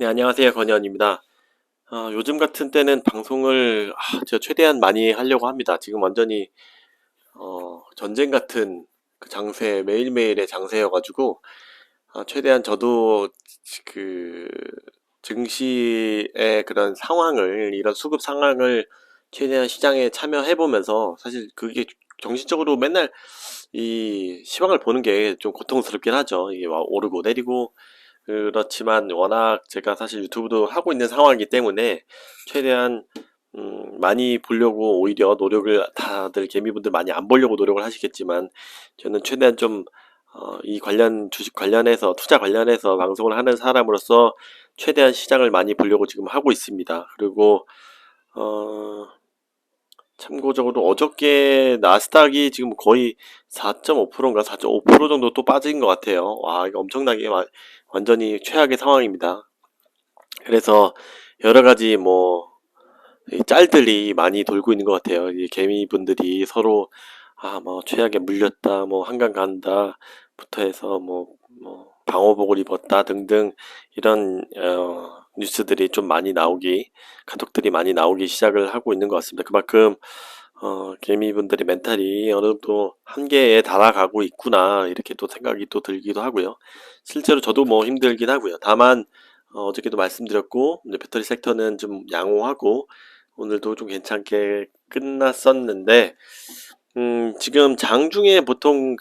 네, 안녕하세요. 건현입니다. 요즘 같은 때는 방송을 제가 최대한 많이 하려고 합니다. 지금 완전히 전쟁 같은 그 장세, 매일매일의 장세여가지고 최대한 저도 그 증시의 그런 상황을, 이런 수급 상황을 최대한 시장에 참여해보면서, 사실 그게 정신적으로 맨날 이 시황을 보는 게 좀 고통스럽긴 하죠. 이게 막 오르고 내리고. 그렇지만 워낙 제가 사실 유튜브도 하고 있는 상황이기 때문에 최대한 많이 보려고 오히려 노력을, 다들 개미분들 많이 안 보려고 노력을 하시겠지만 저는 최대한 좀 이 관련 주식 관련해서, 투자 관련해서 방송을 하는 사람으로서 최대한 시장을 많이 보려고 지금 하고 있습니다. 그리고 어 참고적으로 어저께 나스닥이 지금 거의 4.5%인가 4.5% 정도 또 빠진 것 같아요. 와, 이거 엄청나게 완전히 최악의 상황입니다. 그래서 여러 가지 이 짤들이 많이 돌고 있는 것 같아요. 이 개미분들이 서로 뭐 최악에 물렸다, 뭐 한강 간다부터 해서 방호복을 입었다 등등, 이런 뉴스들이 좀 많이 나오기, 가족들이 많이 나오기 시작을 하고 있는 것 같습니다. 그만큼 개미분들의 멘탈이 어느 정도 한계에 달아가고 있구나, 이렇게 또 생각이 또 들기도 하고요. 실제로 저도 뭐 힘들긴 하고요. 다만 어저께도 말씀드렸고, 이제 배터리 섹터는 좀 양호하고 오늘도 좀 괜찮게 끝났었는데, 지금 장중에 보통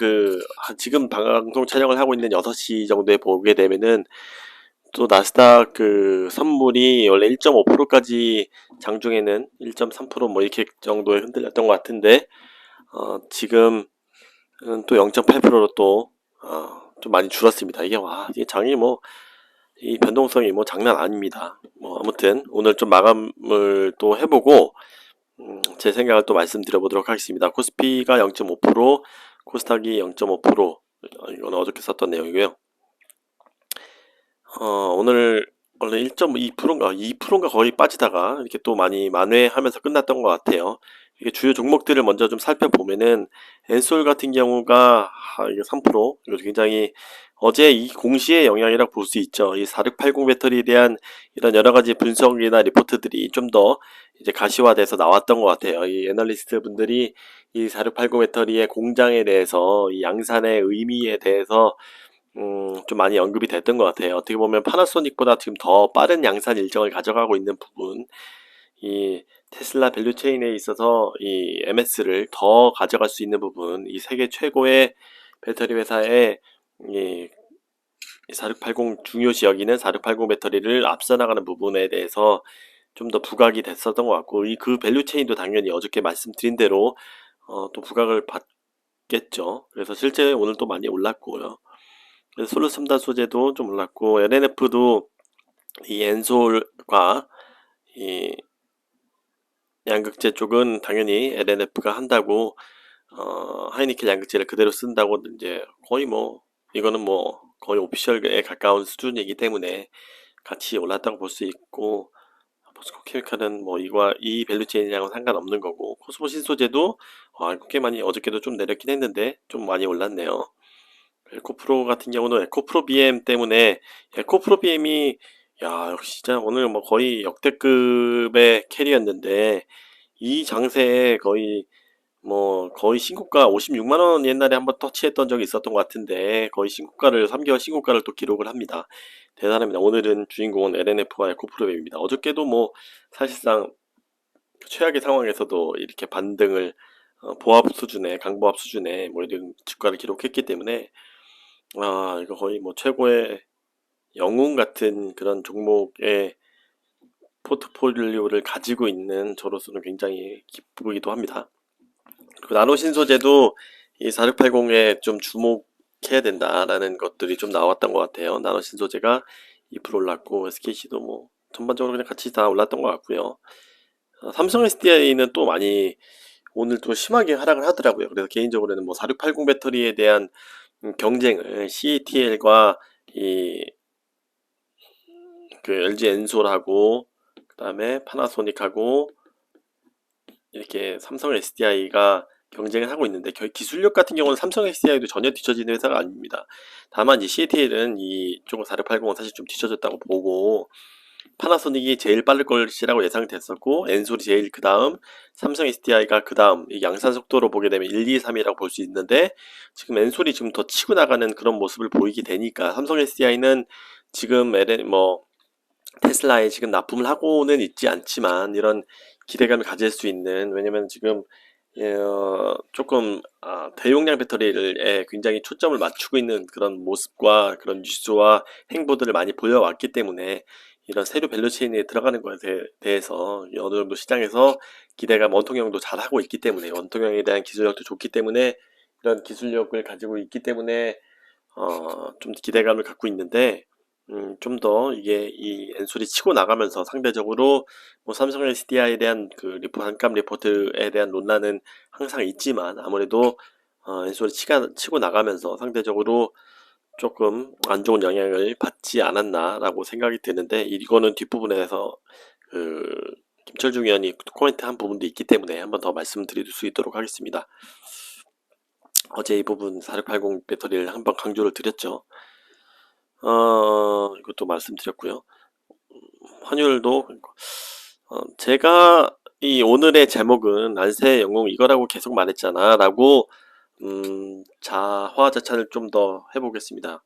지금 방송 촬영을 하고 있는 6시 정도에 보게 되면은 또 나스닥 그 선물이 원래 1.5%까지, 장중에는 1.3% 뭐 이렇게 정도에 흔들렸던 것 같은데, 지금은 또 0.8%로 또 좀 많이 줄었습니다. 이게 장이 이 변동성이 장난 아닙니다. 아무튼 오늘 좀 마감을 또 해보고 제 생각을 또 말씀드려 보도록 하겠습니다. 코스피가 0.5%, 코스닥이 0.5%, 이건 어저께 썼던 내용이고요. 오늘 원래 1.2%인가 2%인가 거의 빠지다가 이렇게 또 많이 만회하면서 끝났던 것 같아요. 이게 주요 종목들을 먼저 좀 살펴보면은, 엔솔 같은 경우가 이게 3%, 이거 굉장히 어제 이 공시의 영향이라고 볼 수 있죠. 이 4680 배터리에 대한 이런 여러 가지 분석이나 리포트들이 좀 더 이제 가시화돼서 나왔던 것 같아요. 이 애널리스트 분들이 이 4680 배터리의 공장에 대해서, 이 양산의 의미에 대해서 좀 많이 언급이 됐던 것 같아요. 어떻게 보면 파나소닉보다 지금 더 빠른 양산 일정을 가져가고 있는 부분, 이 테슬라 밸류체인에 있어서 이 MS를 더 가져갈 수 있는 부분, 이 세계 최고의 배터리 회사의 이 4680 중요시 여기는 4680 배터리를 앞서 나가는 부분에 대해서 좀 더 부각이 됐었던 것 같고, 그 밸류체인도 당연히 어저께 말씀드린 대로 또 부각을 받겠죠. 그래서 실제 오늘 또 많이 올랐고요. 그래서 솔루 3단 소재도 좀 올랐고, LNF도 이 엔솔과 이 양극재 쪽은 당연히 LNF가 한다고, 하이니켈 양극재를 그대로 쓴다고, 이제 거의 이거는 거의 오피셜에 가까운 수준이기 때문에 같이 올랐다고 볼 수 있고, 포스코 케미칼은 이와 이 밸류체인이랑은 상관없는 거고, 코스모 신소재도 꽤 많이 어저께도 좀 내렸긴 했는데 좀 많이 올랐네요. 에코프로 같은 경우는 에코프로 BM 때문에, 에코프로 BM이 역시 진짜 오늘 거의 역대급의 캐리였는데, 이 장세에 거의 신고가 56만원 옛날에 한번 터치했던 적이 있었던 것 같은데, 거의 3개월 신고가를 또 기록을 합니다. 대단합니다. 오늘은 주인공은 LNF와 에코프로 BM입니다. 어저께도 사실상 최악의 상황에서도 이렇게 반등을, 보합 수준의, 강보합 수준의 이런 주가를 기록했기 때문에, 이거 거의 최고의 영웅 같은 그런 종목의 포트폴리오를 가지고 있는 저로서는 굉장히 기쁘기도 합니다. 그리고 나노신소재도 이 4680에 좀 주목해야 된다라는 것들이 좀 나왔던 것 같아요. 나노신소재가 2% 올랐고, SKC도 전반적으로 그냥 같이 다 올랐던 것 같고요. 삼성 SDI는 또 많이 오늘 또 심하게 하락을 하더라고요. 그래서 개인적으로는 4680 배터리에 대한 경쟁을 CATL과 LG 엔솔하고, 그 다음에 파나소닉하고, 이렇게 삼성 SDI가 경쟁을 하고 있는데 기술력 같은 경우는 삼성 SDI도 전혀 뒤처지는 회사가 아닙니다. 다만 이 CATL은 이쪽 4680은 사실 좀 뒤처졌다고 보고 파나소닉이 제일 빠를 것이라고 예상됐었고 엔솔이 제일 그 다음 삼성 SDI가 그 다음 양산 속도로 보게 되면 1, 2, 3이라고 볼 수 있는데 지금 엔솔이 지금 더 치고 나가는 그런 모습을 보이게 되니까 삼성 SDI는 지금 테슬라에 지금 납품을 하고는 있지 않지만 이런 기대감을 가질 수 있는 왜냐면 지금 조금 대용량 배터리에 굉장히 초점을 맞추고 있는 그런 모습과 그런 뉴스와 행보들을 많이 보여왔기 때문에 이런 세류 밸류체인에 들어가는 것에 대해서 어느 정도 시장에서 기대감 원통형도 잘 하고 있기 때문에 원통형에 대한 기술력도 좋기 때문에 이런 기술력을 가지고 있기 때문에 좀 기대감을 갖고 있는데 좀 더 이게 이 엔솔이 치고 나가면서 상대적으로 뭐 삼성 SDI에 대한 그 반감 리포트에 대한 논란은 항상 있지만 아무래도 엔솔이 치고 나가면서 상대적으로 조금 안 좋은 영향을 받지 않았나라고 생각이 드는데 이거는 뒷부분에서 그 김철중 의원이 코멘트한 부분도 있기 때문에 한번 더 말씀드릴 수 있도록 하겠습니다. 어제 이 부분 4680 배터리를 한번 강조를 드렸죠. 이것도 말씀드렸고요. 환율도 제가 이 오늘의 제목은 안새 영웅 이거라고 계속 말했잖아 라고 자화자찬을 좀 더 해보겠습니다.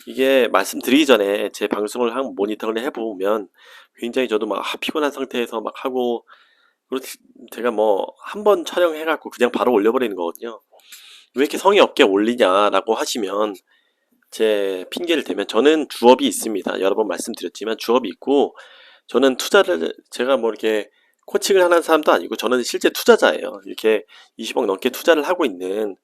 이게 말씀드리기 전에 제 방송을 한 모니터를 해보면 굉장히 저도 막 피곤한 상태에서 막 하고 그리고 제가 뭐 한 번 촬영해갖고 그냥 바로 올려버리는 거거든요. 왜 이렇게 성의 없게 올리냐라고 하시면 제 핑계를 대면 저는 주업이 있습니다. 여러 번 말씀드렸지만 주업이 있고 저는 투자를 제가 뭐 이렇게 코칭을 하는 사람도 아니고 저는 실제 투자자예요. 이렇게 20억 넘게 투자를 하고 있는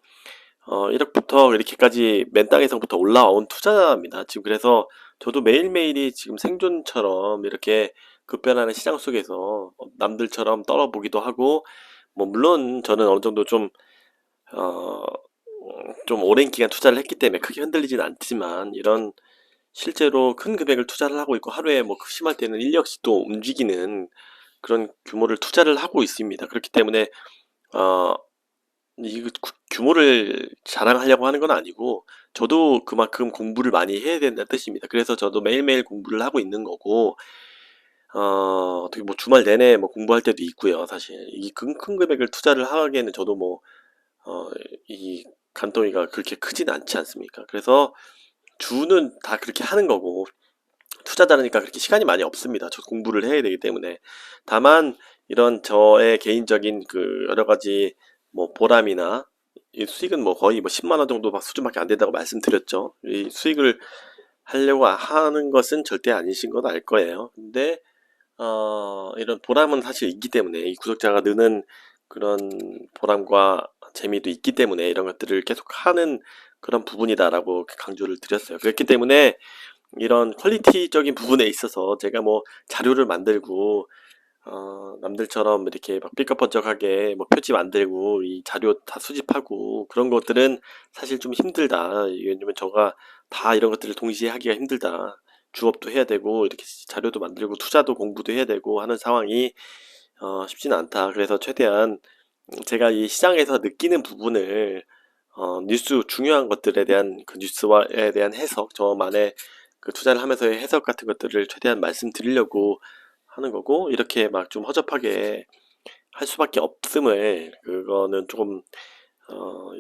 1억부터 이렇게까지 맨 땅에서부터 올라온 투자자입니다. 지금 그래서 저도 매일매일이 지금 생존처럼 이렇게 급변하는 시장 속에서 남들처럼 떨어보기도 하고 뭐 물론 저는 어느 정도 어, 좀 오랜 기간 투자를 했기 때문에 크게 흔들리진 않지만 이런 실제로 큰 금액을 투자를 하고 있고 하루에 뭐 심할 때는 1억씩도 움직이는 그런 규모를 투자를 하고 있습니다. 그렇기 때문에 어, 이 규모를 자랑하려고 하는 건 아니고 저도 그만큼 공부를 많이 해야 된다는 뜻입니다. 그래서 저도 매일매일 공부를 하고 있는 거고 어떻게 뭐 주말 내내 뭐 공부할 때도 있고요. 사실 이 큰 금액을 투자를 하기에는 저도 뭐 이 간덩이가 그렇게 크진 않지 않습니까? 그래서 주는 다 그렇게 하는 거고 투자자니까 그렇게 시간이 많이 없습니다. 저 공부를 해야 되기 때문에. 다만 이런 저의 개인적인 그 여러 가지 뭐 보람이나 이 수익은 뭐 거의 뭐 10만 원 정도 수준밖에 안 된다고 말씀드렸죠. 이 수익을 하려고 하는 것은 절대 아니신 건 알 거예요. 근데 이런 보람은 사실 있기 때문에 이 구독자가 느는 그런 보람과 재미도 있기 때문에 이런 것들을 계속 하는 그런 부분이다라고 강조를 드렸어요. 그렇기 때문에 이런 퀄리티적인 부분에 있어서 제가 뭐 자료를 만들고 남들처럼 이렇게 막 삐까뻔쩍하게 뭐 표지 만들고 이 자료 다 수집하고 그런 것들은 사실 좀 힘들다. 왜냐면 저가 다 이런 것들을 동시에 하기가 힘들다. 주업도 해야 되고 이렇게 자료도 만들고 투자도 공부도 해야 되고 하는 상황이 쉽지는 않다. 그래서 최대한 제가 이 시장에서 느끼는 부분을 뉴스 중요한 것들에 대한 그 뉴스와에 대한 해석, 저만의 그 투자를 하면서의 해석 같은 것들을 최대한 말씀드리려고 하는 거고 이렇게 막 좀 허접하게 할 수밖에 없음을 그거는 조금 어,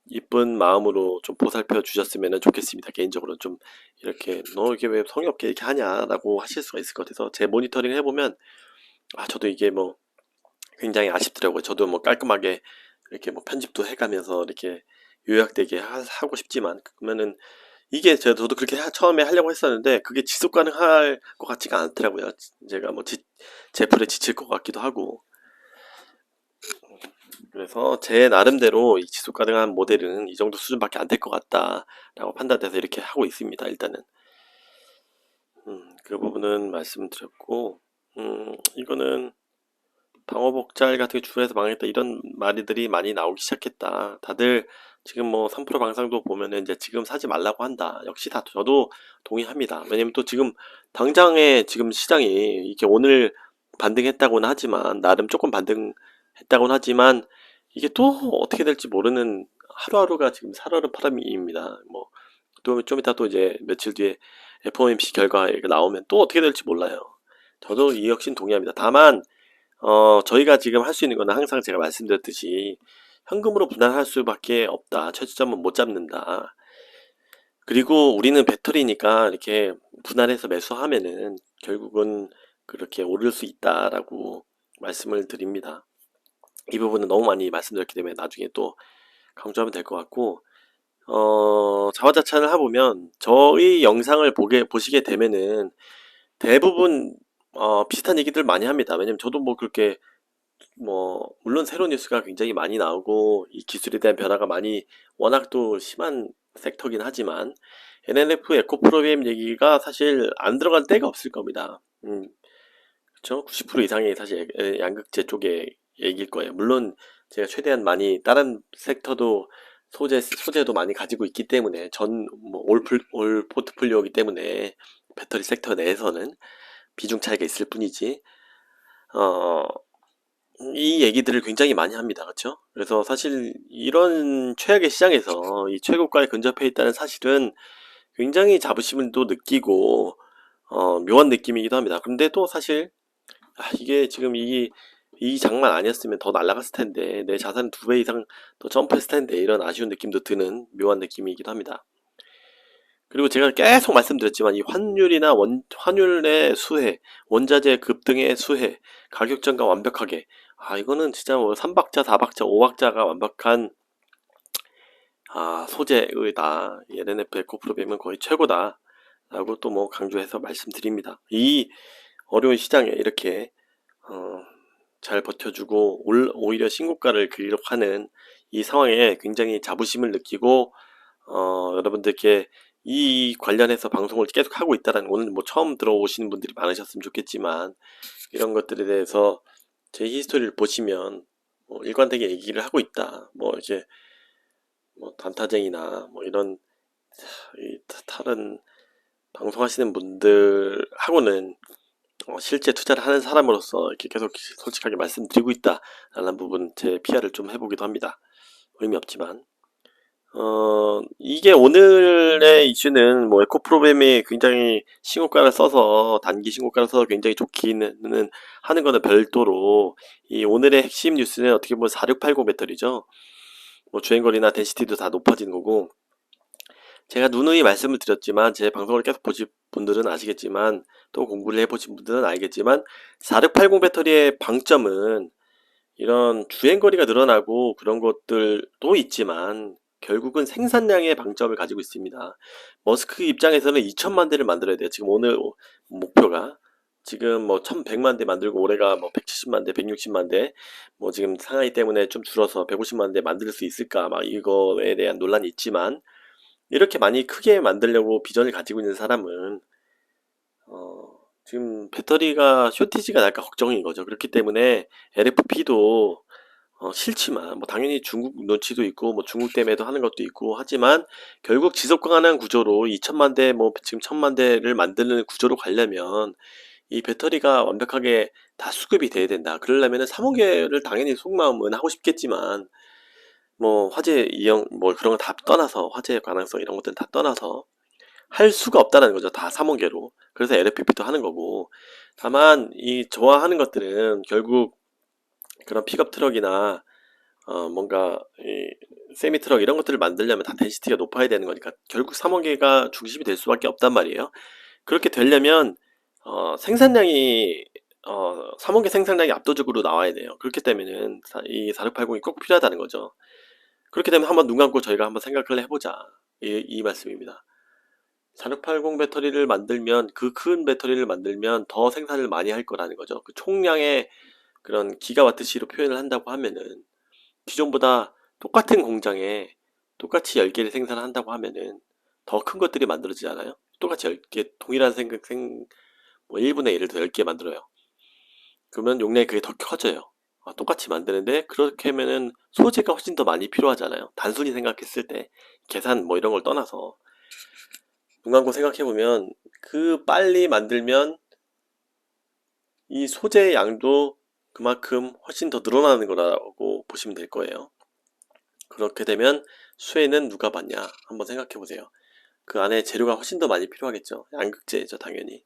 이쁜 마음으로 좀 보살펴 주셨으면 좋겠습니다. 개인적으로 좀 이렇게 너 이게 왜 성의 없게 이렇게 하냐라고 하실 수가 있을 것 같아서 제 모니터링 해보면 저도 이게 뭐 굉장히 아쉽더라고요. 저도 뭐 깔끔하게 이렇게 뭐 편집도 해가면서 이렇게 요약되게 하고 싶지만 그러면은 이게 저도 그렇게 처음에 하려고 했었는데 그게 지속 가능할 것 같지가 않더라고요. 제가 뭐 제풀에 지칠 것 같기도 하고 그래서 제 나름대로 이 지속 가능한 모델은 이 정도 수준밖에 안 될 것 같다라고 판단돼서 이렇게 하고 있습니다. 일단은 그 부분은 말씀드렸고 이거는 방어복잘 같은 게 주에서 망했다 이런 말들이 많이 나오기 시작했다. 다들 지금 뭐 3% 방상도 보면은 이제 지금 사지 말라고 한다. 역시 다 저도 동의합니다. 왜냐면 또 지금 당장에 지금 시장이 이렇게 오늘 반등했다고는 하지만 나름 조금 반등했다고는 하지만 이게 또 어떻게 될지 모르는 하루하루가 지금 살얼음 파람입니다. 뭐 또 좀 이따 또 이제 며칠 뒤에 FOMC 결과가 나오면 또 어떻게 될지 몰라요. 저도 이 역시 동의합니다. 다만 저희가 지금 할 수 있는 거는 항상 제가 말씀드렸듯이 현금으로 분할할 수밖에 없다. 최저점은 못 잡는다. 그리고 우리는 배터리니까 이렇게 분할해서 매수하면은 결국은 그렇게 오를 수 있다라고 말씀을 드립니다. 이 부분은 너무 많이 말씀드렸기 때문에 나중에 또 강조하면 될 것 같고, 자화자찬을 해보면 저희 영상을 보시게 되면은 대부분 비슷한 얘기들 많이 합니다. 왜냐면 저도 뭐 그렇게 뭐 물론 새로운 뉴스가 굉장히 많이 나오고 이 기술에 대한 변화가 많이 워낙 또 심한 섹터긴 하지만 NLF 에코 프로그램 얘기가 사실 안 들어간 때가 없을 겁니다. 그쵸? 90% 이상이 사실 양극재 쪽의 얘기일 거예요. 물론 제가 최대한 많이 다른 섹터도 소재도 많이 가지고 있기 때문에 올 포트폴리오이기 때문에 배터리 섹터 내에서는 비중 차이가 있을 뿐이지 어, 이 얘기들을 굉장히 많이 합니다. 그렇죠? 그래서 사실 이런 최악의 시장에서 이 최고가에 근접해 있다는 사실은 굉장히 자부심을 또 느끼고 묘한 느낌이기도 합니다. 근데 또 사실 이게 지금 이 장만 아니었으면 더 날아갔을 텐데 내 자산 2배 이상 더 점프했을 텐데 이런 아쉬운 느낌도 드는 묘한 느낌이기도 합니다. 그리고 제가 계속 말씀드렸지만 이 환율이나 환율의 수혜, 원자재 급등의 수혜, 가격 전가 완벽하게 이거는 진짜 뭐 3박자, 4박자, 5박자가 완벽한 소재의다. NF 에코프로비엠은 거의 최고다. 라고 또 뭐 강조해서 말씀드립니다. 이 어려운 시장에 이렇게 잘 버텨주고 오히려 신고가를 기록하는 이 상황에 굉장히 자부심을 느끼고 여러분들께 이 관련해서 방송을 계속 하고 있다는 오늘 뭐 처음 들어오시는 분들이 많으셨으면 좋겠지만 이런 것들에 대해서 제 히스토리를 보시면 뭐 일관되게 얘기를 하고 있다. 뭐 이제 뭐 단타쟁이나 뭐 이런 다른 방송하시는 분들하고는 실제 투자를 하는 사람으로서 이렇게 계속 솔직하게 말씀드리고 있다라는 부분 제 PR을 좀 해보기도 합니다. 의미 없지만 이게 오늘의 이슈는 뭐 에코 프로그램이 굉장히 신고가를 써서 단기 신고가를 써서 굉장히 좋기는 하는 거는 별도로 이 오늘의 핵심 뉴스는 어떻게 보면 4680 배터리죠. 뭐 주행거리나 덴시티도 다 높아지는 거고 제가 누누이 말씀을 드렸지만 제 방송을 계속 보신 분들은 아시겠지만 또 공부를 해보신 분들은 알겠지만 4680 배터리의 방점은 이런 주행거리가 늘어나고 그런 것들도 있지만 결국은 생산량의 방점을 가지고 있습니다. 머스크 입장에서는 2천만 대를 만들어야 돼요. 지금 오늘 목표가 지금 뭐 1100만 대 만들고 올해가 뭐 170만 대, 160만 대, 뭐 지금 상하이 때문에 좀 줄어서 150만 대 만들 수 있을까 막 이거에 대한 논란이 있지만 이렇게 많이 크게 만들려고 비전을 가지고 있는 사람은 지금 배터리가 쇼티지가 날까 걱정인 거죠. 그렇기 때문에 LFP도 싫지만 뭐 당연히 중국 눈치도 있고 뭐 중국 때문에도 하는 것도 있고 하지만 결국 지속 가능한 구조로 2천만 대 뭐 지금 1천만 대를 만드는 구조로 가려면 이 배터리가 완벽하게 다 수급이 돼야 된다. 그러려면은 3호계를 당연히 속마음은 하고 싶겠지만 뭐 화재 이용 뭐 그런 거 다 떠나서 화재 가능성 이런 것들은 다 떠나서 할 수가 없다는 거죠. 다 3호계로. 그래서 LFP도 하는 거고. 다만 이 좋아하는 것들은 결국 그런 픽업 트럭이나 뭔가 이 세미 트럭 이런 것들을 만들려면 다 덴시티가 높아야 되는 거니까 결국 3호계가 중심이 될 수밖에 없단 말이에요. 그렇게 되려면 생산량이 3호계 생산량이 압도적으로 나와야 돼요. 그렇기 때문에는 이 4680이 꼭 필요하다는 거죠. 그렇게 되면 한번 눈 감고 저희가 한번 생각을 해보자. 이 말씀입니다. 4680 배터리를 만들면 그 큰 배터리를 만들면 더 생산을 많이 할 거라는 거죠. 그 총량의 그런 기가와트시로 표현을 한다고 하면은 기존보다 똑같은 공장에 똑같이 10개를 생산한다고 하면은 더 큰 것들이 만들어지지 않아요? 똑같이 10개 동일한 뭐 1분의 1을 더 10개 만들어요. 그러면 용량이 그게 더 커져요. 똑같이 만드는데 그렇게 하면은 소재가 훨씬 더 많이 필요하잖아요. 단순히 생각했을 때 계산 뭐 이런 걸 떠나서 눈 감고 생각해보면 그 빨리 만들면 이 소재의 양도 그만큼 훨씬 더 늘어나는 거라고 보시면 될 거예요. 그렇게 되면 수혜는 누가 받냐 한번 생각해 보세요. 그 안에 재료가 훨씬 더 많이 필요하겠죠. 양극재죠, 당연히.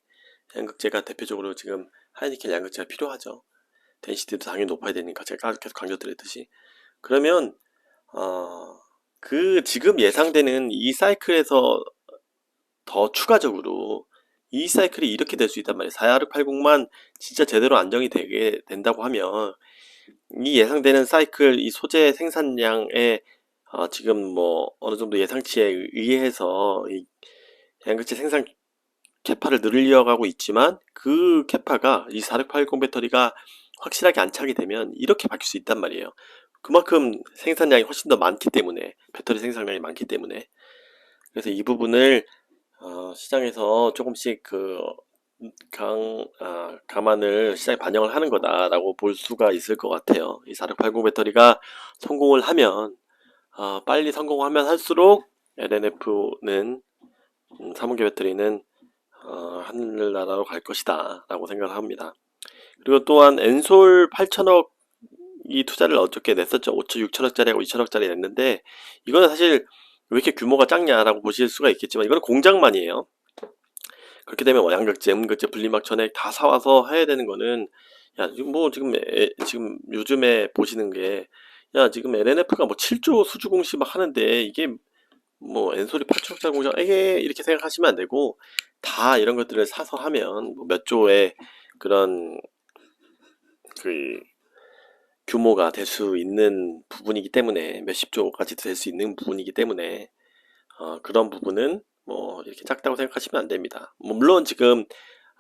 양극재가 대표적으로 지금 하이니켈 양극재가 필요하죠. 덴시티도 당연히 높아야 되니까 제가 계속 강조드렸듯이. 그러면 그 지금 예상되는 이 사이클에서 더 추가적으로 이 사이클이 이렇게 될 수 있단 말이에요. 4680만 진짜 제대로 안정이 되게 된다고 하면 이 예상되는 사이클 이 소재 생산량에 지금 뭐 어느 정도 예상치에 의해서 이 양극재 생산 캐파를 늘려가고 있지만 그 캐파가 이 4680 배터리가 확실하게 안착이 되면 이렇게 바뀔 수 있단 말이에요. 그만큼 생산량이 훨씬 더 많기 때문에, 배터리 생산량이 많기 때문에. 그래서 이 부분을 시장에서 조금씩 감안을 시장에 반영을 하는 거다라고 볼 수가 있을 것 같아요. 이 4680 배터리가 성공을 하면 빨리 성공하면 할수록 LNF는 3원기 배터리는 하늘나라로 갈 것이다 라고 생각을 합니다. 그리고 또한 엔솔 8천억 이 투자를 어저께 냈었죠. 5천 6천억짜리하고 2천억짜리 냈는데 이거는 사실 왜 이렇게 규모가 작냐라고 보실 수가 있겠지만 이거는 공장만이에요. 그렇게 되면 양극재, 음극재, 분리막 전액 다 사와서 해야 되는 거는 야 지금 뭐 지금 요즘에 보시는 게 야 지금 LNF가 뭐 7조 수주 공시 막 하는데 이게 뭐 엔솔이 8천억짜리 공장 에게 이렇게 생각하시면 안 되고 다 이런 것들을 사서 하면 뭐몇 조의 그런 그 규모가 될 수 있는 부분이기 때문에 몇십 조까지도 될 수 있는 부분이기 때문에 그런 부분은 뭐 이렇게 작다고 생각하시면 안 됩니다. 뭐 물론 지금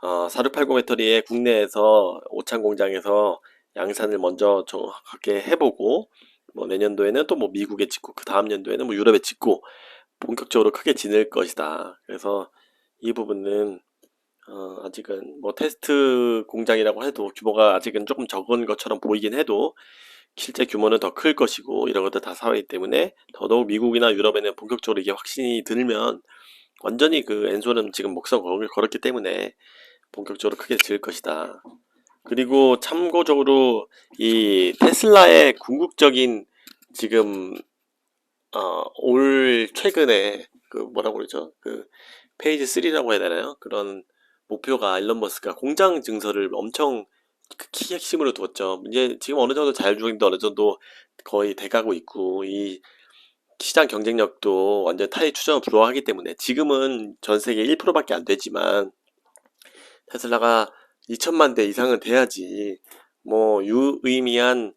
4680 배터리에 국내에서 오창 공장에서 양산을 먼저 정확하게 해보고 뭐 내년도에는 또 뭐 미국에 짓고 그 다음 년도에는 뭐 유럽에 짓고 본격적으로 크게 지낼 것이다. 그래서 이 부분은 아직은 뭐 테스트 공장이라고 해도 규모가 아직은 조금 적은 것처럼 보이긴 해도 실제 규모는 더 클 것이고 이런 것들 다 사회이기 때문에 더더욱 미국이나 유럽에는 본격적으로 이게 확신이 들면 완전히 그 엔솔은 지금 목숨 걸었기 때문에 본격적으로 크게 지을 것이다. 그리고 참고적으로 이 테슬라의 궁극적인 지금 올 최근에 그 뭐라고 그러죠? 그 페이지 3라고 해야 되나요? 그런 목표가 일론 머스크가 공장 증설을 엄청 키 핵심으로 두었죠. 이제 지금 어느 정도 자율주행도 어느 정도 거의 돼가고 있고 이 시장 경쟁력도 완전 타의 추정을 불허하기 때문에 지금은 전 세계 1%밖에 안 되지만 테슬라가 2천만 대 이상은 돼야지 뭐 유의미한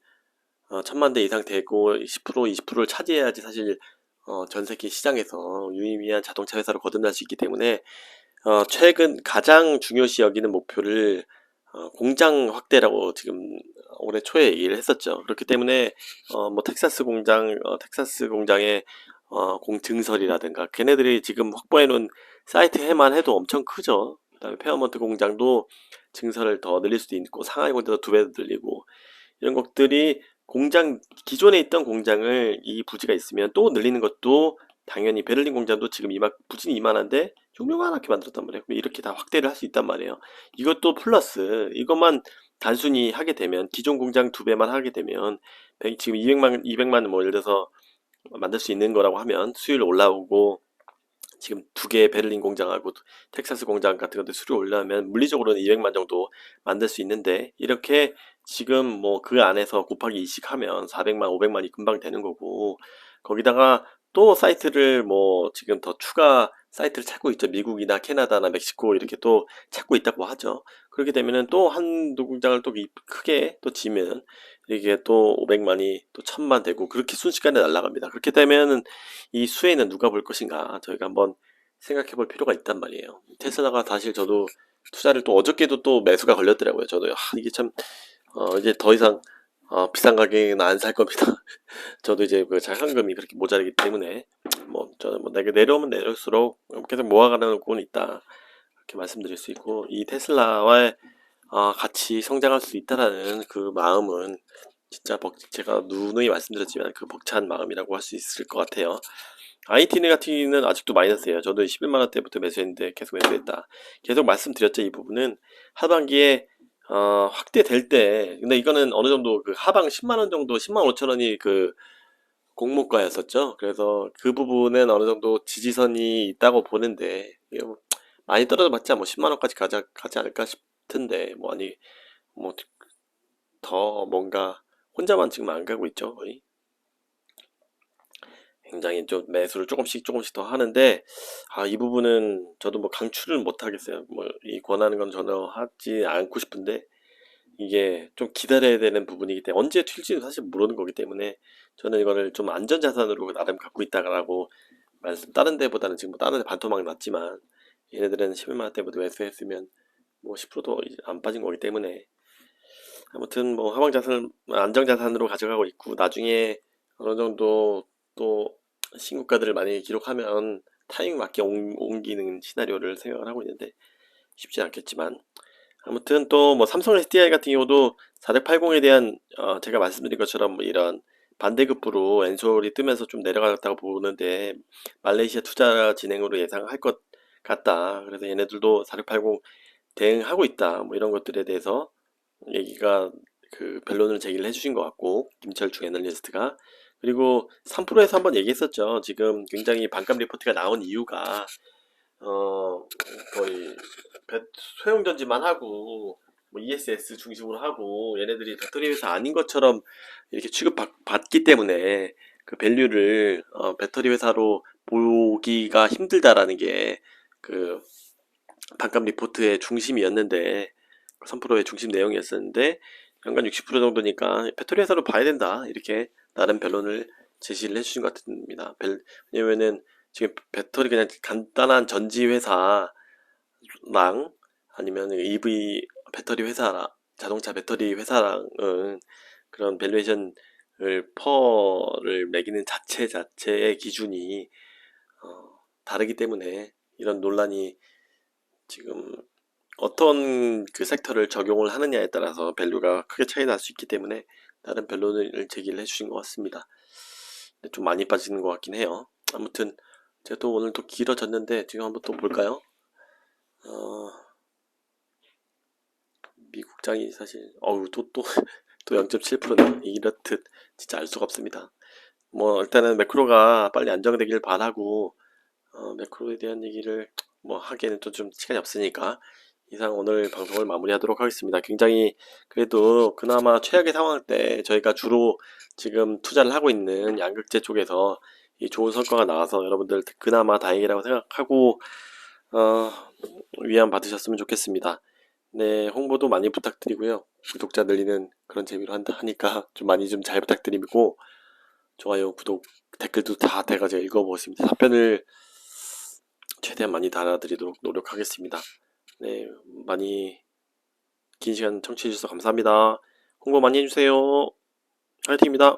1,000만 대 이상 되고 10% 20%를 차지해야지 사실 전 세계 시장에서 유의미한 자동차 회사로 거듭날 수 있기 때문에 최근 가장 중요시 여기는 목표를 공장 확대라고 지금 올해 초에 얘기를 했었죠. 그렇기 때문에 뭐 텍사스 공장의 증설이라든가 걔네들이 지금 확보해 놓은 사이트 해만 해도 엄청 크죠. 그다음에 페어먼트 공장도 증설을 더 늘릴 수도 있고 상하이 공장도 2배 늘리고 이런 것들이 기존에 있던 공장을 이 부지가 있으면 또 늘리는 것도 당연히 베를린 공장도 지금 부지는 이만한데 조그맣게 만들었단 말이에요. 그럼 이렇게 다 확대를 할 수 있단 말이에요. 이것도 플러스 이것만 단순히 하게 되면 기존 공장 2배만 하게 되면 지금 200만 뭐 예를 들어서 만들 수 있는 거라고 하면 수율 올라오고 지금 2개의 베를린 공장하고 텍사스 공장 같은 것들 수율 올라오면 물리적으로는 200만 정도 만들 수 있는데 이렇게 지금 뭐 그 안에서 곱하기 2씩 하면 400만, 500만이 금방 되는 거고 거기다가 또 사이트를 뭐 지금 더 추가 사이트를 찾고 있죠. 미국이나 캐나다나 멕시코 이렇게 또 찾고 있다고 하죠. 그렇게 되면은 또 한두 공장을 또 크게 또 지면 이게 또 500만이 또 1000만 되고 그렇게 순식간에 날아갑니다. 그렇게 되면은 이 수혜는 누가 볼 것인가 저희가 한번 생각해 볼 필요가 있단 말이에요. 테슬라가 사실 저도 투자를 또 어저께도 또 매수가 걸렸더라고요. 저도 이게 참 이제 더 이상 비싼 가격에는 안 살 겁니다. 저도 이제 그 자산금이 그렇게 모자라기 때문에 뭐 저는 뭐 내가 내려오면 내려올수록 계속 모아가는 건 있다 이렇게 말씀드릴 수 있고 이 테슬라와의 같이 성장할 수 있다라는 그 마음은 진짜 제가 누누이 말씀드렸지만 그 벅찬 마음이라고 할 수 있을 것 같아요. IT는 같은 경우는 아직도 마이너스예요. 저도 11만원대부터 매수했는데 계속 매수했다. 계속 말씀드렸죠. 이 부분은 하반기에 확대될 때, 근데 이거는 어느 정도 그 하방 10만 원 정도, 10만 5천 원이 그 공모가였었죠. 그래서 그 부분은 어느 정도 지지선이 있다고 보는데, 이게 뭐 많이 떨어져봤자 뭐 10만 원까지 가지 않을까 싶은데, 뭐 아니, 뭐 더 뭔가 혼자만 지금 안 가고 있죠, 거의. 굉장히 좀 매수를 조금씩 더 하는데, 이 부분은 저도 뭐 강추를 못 하겠어요. 뭐 이 권하는 건 전혀 하지 않고 싶은데, 이게 좀 기다려야 되는 부분이기 때문에 언제 튈지는 사실 모르는 거기 때문에 저는 이거를 좀 안전자산으로 나름 갖고 있다라고 말씀. 다른 데보다는 지금 뭐 다른 데 반토막 났지만 얘네들은 11만 원대부터 매수했으면 뭐 10%도 안 빠진 거기 때문에, 아무튼 뭐 하방자산을 안정자산으로 가져가고 있고, 나중에 어느 정도 또 신고가들을 많이 기록하면 타이밍 맞게 옮기는 시나리오를 생각을 하고 있는데 쉽지 않겠지만, 아무튼 또 뭐 삼성 SDI 같은 경우도 4680에 대한 제가 말씀드린 것처럼 뭐 이런 반대급부로 엔솔이 뜨면서 좀 내려갔다고 보는데, 말레이시아 투자 진행으로 예상할 것 같다. 그래서 얘네들도 4680 대응하고 있다. 뭐 이런 것들에 대해서 얘기가 그 변론을 제기를 해주신 것 같고, 김철중 애널리스트가. 그리고 3프로에서 한번 얘기했었죠. 지금 굉장히 반감 리포트가 나온 이유가 거의 소형전지만 하고 뭐 ESS 중심으로 하고 얘네들이 배터리 회사 아닌 것처럼 이렇게 취급받기 때문에 그 밸류를 배터리 회사로 보기가 힘들다라는 게 그 반감 리포트의 중심이었는데, 3%의 중심 내용이었었는데, 연간 60% 정도니까 배터리 회사로 봐야 된다, 이렇게 나름 변론을 제시를 해주신 것 같습니다. 왜냐면은 지금 배터리 그냥 간단한 전지 회사랑 아니면 EV 배터리 회사랑 자동차 배터리 회사랑은 그런 밸류에이션을 퍼를 매기는 자체의 기준이 다르기 때문에 이런 논란이 지금 어떤 그 섹터를 적용을 하느냐에 따라서 밸류가 크게 차이 날 수 있기 때문에 다른 변론을 제기를 해주신 것 같습니다. 근데 좀 많이 빠지는 것 같긴 해요. 아무튼 제가 또 오늘 또 길어졌는데 지금 한번 또 볼까요? 미국장이 사실 또 0.7%네. 이렇듯 진짜 알 수가 없습니다. 뭐 일단은 매크로가 빨리 안정되길 바라고, 매크로에 대한 얘기를 뭐 하기에는 또 좀 시간이 없으니까 이상 오늘 방송을 마무리하도록 하겠습니다. 굉장히 그래도 그나마 최악의 상황 때 저희가 주로 지금 투자를 하고 있는 양극재 쪽에서 이 좋은 성과가 나와서 여러분들 그나마 다행이라고 생각하고 어, 위안 받으셨으면 좋겠습니다. 네, 홍보도 많이 부탁드리고요. 구독자 늘리는 그런 재미로 하니까 좀 많이 좀 잘 부탁드리고, 좋아요, 구독, 댓글도 다 제가 읽어보겠습니다. 답변을 최대한 많이 달아드리도록 노력하겠습니다. 네, 많이 긴 시간 청취해주셔서 감사합니다. 홍보 많이 해주세요. 화이팅입니다.